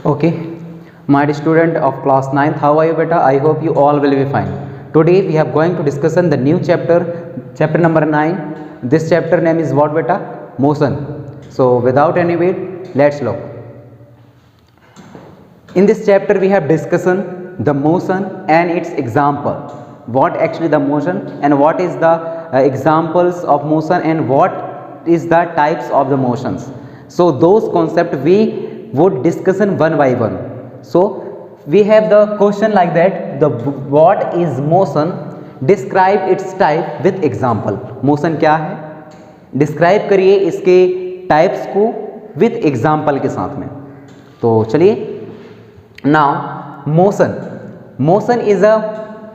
Okay, my dear student of class 9th, how are you beta? I hope you all will be fine. Today we are going to discuss the new chapter number 9. This chapter name is what beta? Motion. So without any wait, let's look. In this chapter we have discussion the motion and its example. What actually the motion and what is the examples of motion and what is the types of the motions. So those concepts we would discussion one by one. So we have the question like that, the what is motion, describe its type with example. Motion क्या है, describe करिए इसके types को with example के साथ में. तो चलिए, now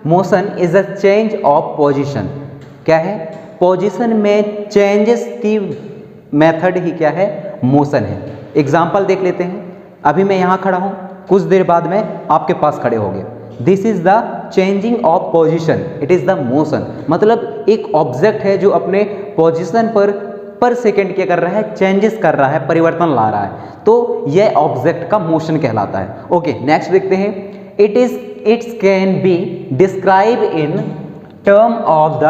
motion is a change of position. क्या है, पोजीशन में चेंजेस की मेथड ही क्या है, मोशन है. एग्जाम्पल देख लेते हैं. अभी मैं यहाँ खड़ा हूँ, कुछ देर बाद में आपके पास खड़े हो गए. This is the changing of position, it is the motion. मतलब एक ऑब्जेक्ट है जो अपने पोजीशन पर सेकेंड क्या कर रहा है, चेंजेस कर रहा है, परिवर्तन ला रहा है. तो यह ऑब्जेक्ट का मोशन कहलाता है. ओके, नेक्स्ट देखते हैं. It's can be describe in term of the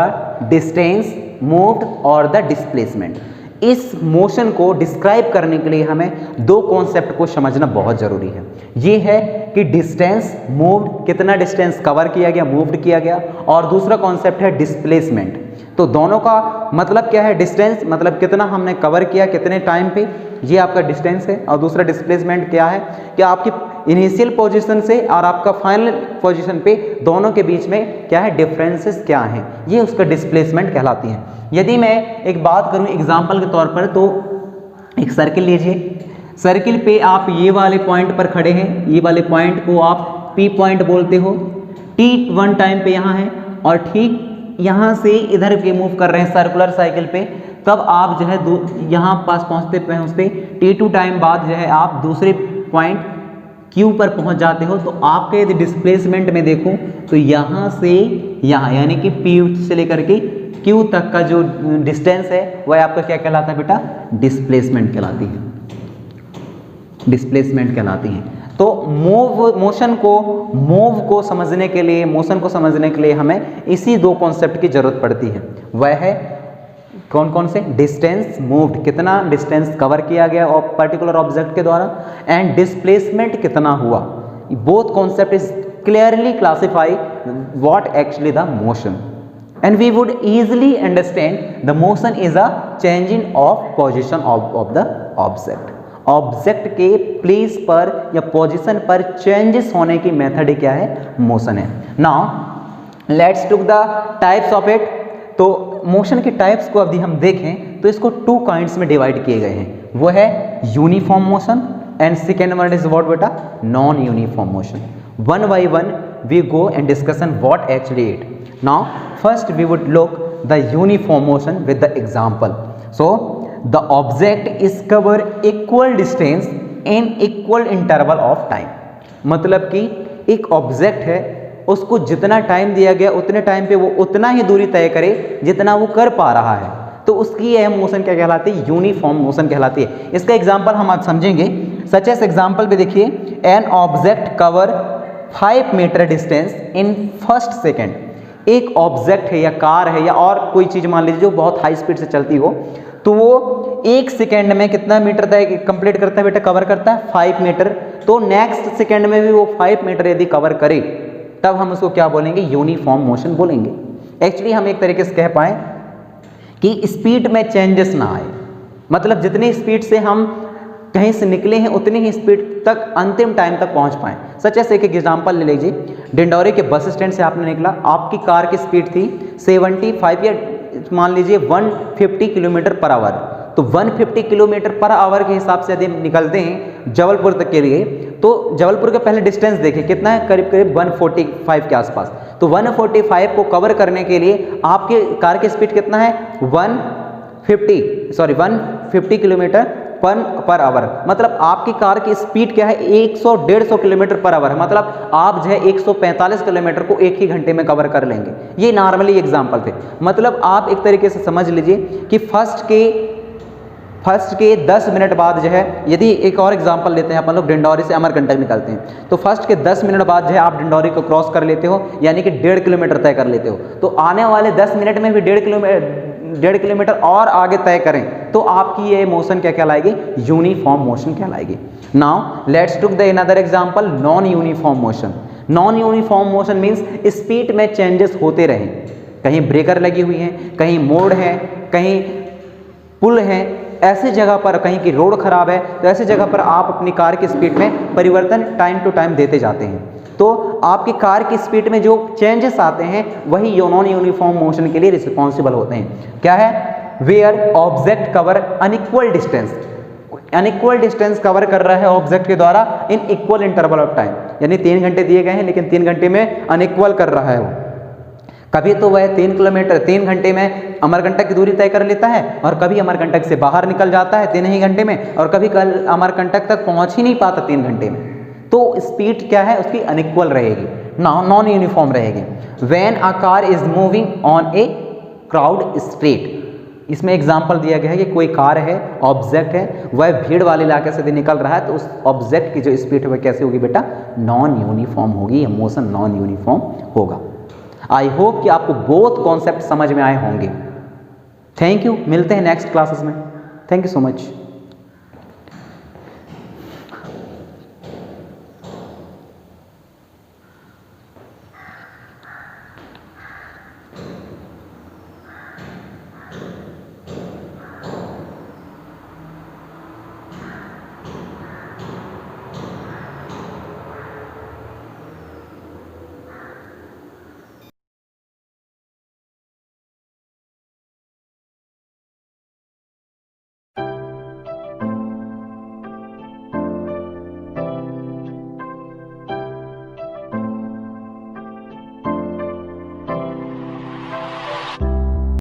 distance moved और द डिस्प्लेसमेंट. इस मोशन को डिस्क्राइब करने के लिए हमें दो कॉन्सेप्ट को समझना बहुत जरूरी है. ये है कि डिस्टेंस मूव्ड, कितना डिस्टेंस कवर किया गया, मूव्ड किया गया, और दूसरा कॉन्सेप्ट है डिस्प्लेसमेंट. तो दोनों का मतलब क्या है, डिस्टेंस मतलब कितना हमने कवर किया, कितने टाइम पे, ये आपका डिस्टेंस है. और दूसरा डिस्प्लेसमेंट क्या है कि आपकी इनिशियल पोजीशन से और आपका फाइनल पोजीशन पे दोनों के बीच में क्या है, डिफरेंसेस क्या हैं, ये उसका डिस्प्लेसमेंट कहलाती है. यदि मैं एक बात करूं एग्जांपल के तौर पर, तो एक सर्किल लीजिए. सर्किल पे आप ये वाले पॉइंट पर खड़े हैं, ये वाले पॉइंट को आप पी पॉइंट बोलते हो. t1 टाइम पे यहाँ है और ठीक यहाँ से इधर के मूव कर रहे हैं सर्कुलर साइकिल पे. तब आप जो है यहाँ पास पहुँचते t2 टाइम बाद जो है आप दूसरे पॉइंट Q पर पहुँच जाते हो. तो आपके यदि डिस्प्लेसमेंट में देखो तो यहाँ से यहाँ यानी कि P से लेकर के Q तक का जो डिस्टेंस है वह आपका क्या कहलाता है बेटा, डिस्प्लेसमेंट कहलाती है. डिस्प्लेसमेंट कहलाती है. तो मोशन को समझने के लिए, मोशन को समझने के लिए हमें इसी दो कॉन्सेप्ट की जरूरत पड़ती है. वह है कौन कौन से, डिस्टेंस मूव्ड, कितना डिस्टेंस कवर किया गया और पर्टिकुलर ऑब्जेक्ट के द्वारा, एंड डिस्प्लेसमेंट कितना हुआ. Both concept is clearly classify what actually the motion, and we would easily understand the motion is a changing of position of the object. Object के place पर या पोजीशन पर changes होने की मेथड ही क्या है, मोशन है. Now let's took the types of it. तो मोशन के टाइप्स को यदि हम देखें तो इसको टू काइंड्स में डिवाइड किए गए हैं. वो है uniform motion and second one is what बेटा, non uniform motion. One by one we go and discussion what actually it. Now first we would look the uniform motion with the example. So the object is cover equal distance in equal interval of time. मतलब कि एक object है, उसको जितना time दिया गया उतने time पे वो उतना ही दूरी तय करे जितना वो कर पा रहा है. तो उसकी यह मोशन क्या कहलाती है, यूनिफॉर्म मोशन कहलाती है. इसका एग्जाम्पल हम आज समझेंगे. सच एस एग्जाम्पल पे देखिए, an object cover 5 metre distance in first second. एक ऑब्जेक्ट है या कार है या और कोई चीज़ मान लीजिए जो बहुत हाई स्पीड से चलती हो, तो वो एक सेकेंड में कितना मीटर तय कंप्लीट करता है बेटा, कवर करता है 5 मीटर. तो नेक्स्ट सेकेंड में भी वो 5 मीटर यदि कवर करे तब हम उसको क्या बोलेंगे, यूनिफॉर्म मोशन बोलेंगे. एक्चुअली हम एक तरीके से कह पाए कि स्पीड में चेंजेस ना आए, मतलब जितनी स्पीड से हम कहीं से निकले हैं उतनी ही स्पीड तक अंतिम टाइम तक पहुंच पाएं. सच ऐसे एक एग्जांपल ले लीजिए. डिंडौरी के बस स्टैंड से आपने निकला, आपकी कार की स्पीड थी 75 या मान लीजिए 150 किलोमीटर पर आवर. तो 150 किलोमीटर पर आवर के हिसाब से यदि निकलते हैं जबलपुर तक के लिए, तो जबलपुर का पहले डिस्टेंस देखिए कितना है, करीब करीब 145 के आसपास. तो 145 को कवर करने के लिए आपके कार की स्पीड कितना है, 150 किलोमीटर पर आवर. मतलब आपकी कार की स्पीड क्या है, 100-150 किलोमीटर पर आवर. मतलब आप जो है 145 किलोमीटर को एक ही घंटे में कवर कर लेंगे. ये नॉर्मली एग्जांपल थे. मतलब आप एक तरीके से समझ लीजिए कि फर्स्ट के फर्स्ट के 10 मिनट बाद जो है, यदि एक और एग्जांपल लेते हैं अपन लोग, डिंडौरी से अमरकंटक निकलते हैं, तो फर्स्ट के 10 मिनट बाद जो है आप डिंडौरी को क्रॉस कर लेते हो, यानी कि 1.5 किलोमीटर तय कर लेते हो। तो आने वाले 10 मिनट में भी 1.5 किलोमीटर और आगे तय करें तो आपकी ये मोशन क्या कहलाएगी? यूनिफॉर्म मोशन कहलाएगी। Now let's took the another example, non uniform motion. Non uniform motion means speed में चेंजेस होते रहे, कहीं ब्रेकर लगी हुई है, कहीं मोड़ है, कहीं पुल है, ऐसे जगह पर, कहीं की रोड खराब है, तो ऐसी जगह पर आप अपनी कार की स्पीड में परिवर्तन टाइम टू टाइम देते जाते हैं। तो आपकी कार की स्पीड में जो चेंजेस आते हैं वही नॉन यूनिफॉर्म मोशन के लिए रिस्पॉन्सिबल होते हैं। क्या है? Where object cover unequal distance, unequal distance cover कर रहा है ऑब्जेक्ट के द्वारा in equal interval of time, यानी 3 घंटे दिए गए हैं लेकिन 3 घंटे में अनइक्वल कर रहा है वो। कभी तो वह 3 घंटे में अमरकंटक की दूरी तय कर लेता है, और कभी अमरकंटक से बाहर निकल जाता है 3 ही घंटे में, और कभी कल अमरकंटक तक पहुंच ही नहीं पाता 3 घंटे में। तो स्पीड क्या है उसकी? अनइक्वल रहेगी, नॉन यूनिफॉर्म रहेगी। When a car is moving on a crowd street, इसमें एग्जाम्पल दिया गया है कि कोई कार है, ऑब्जेक्ट है, वह भीड़ वाले इलाके से निकल रहा है, तो उस ऑब्जेक्ट की जो स्पीड है वह कैसे होगी बेटा? नॉन यूनिफॉर्म होगी, मोशन नॉन यूनिफॉर्म होगा। आई होप कि आपको बोथ कॉन्सेप्ट समझ में आए होंगे। थैंक यू, मिलते हैं नेक्स्ट क्लासेस में। Thank you so much.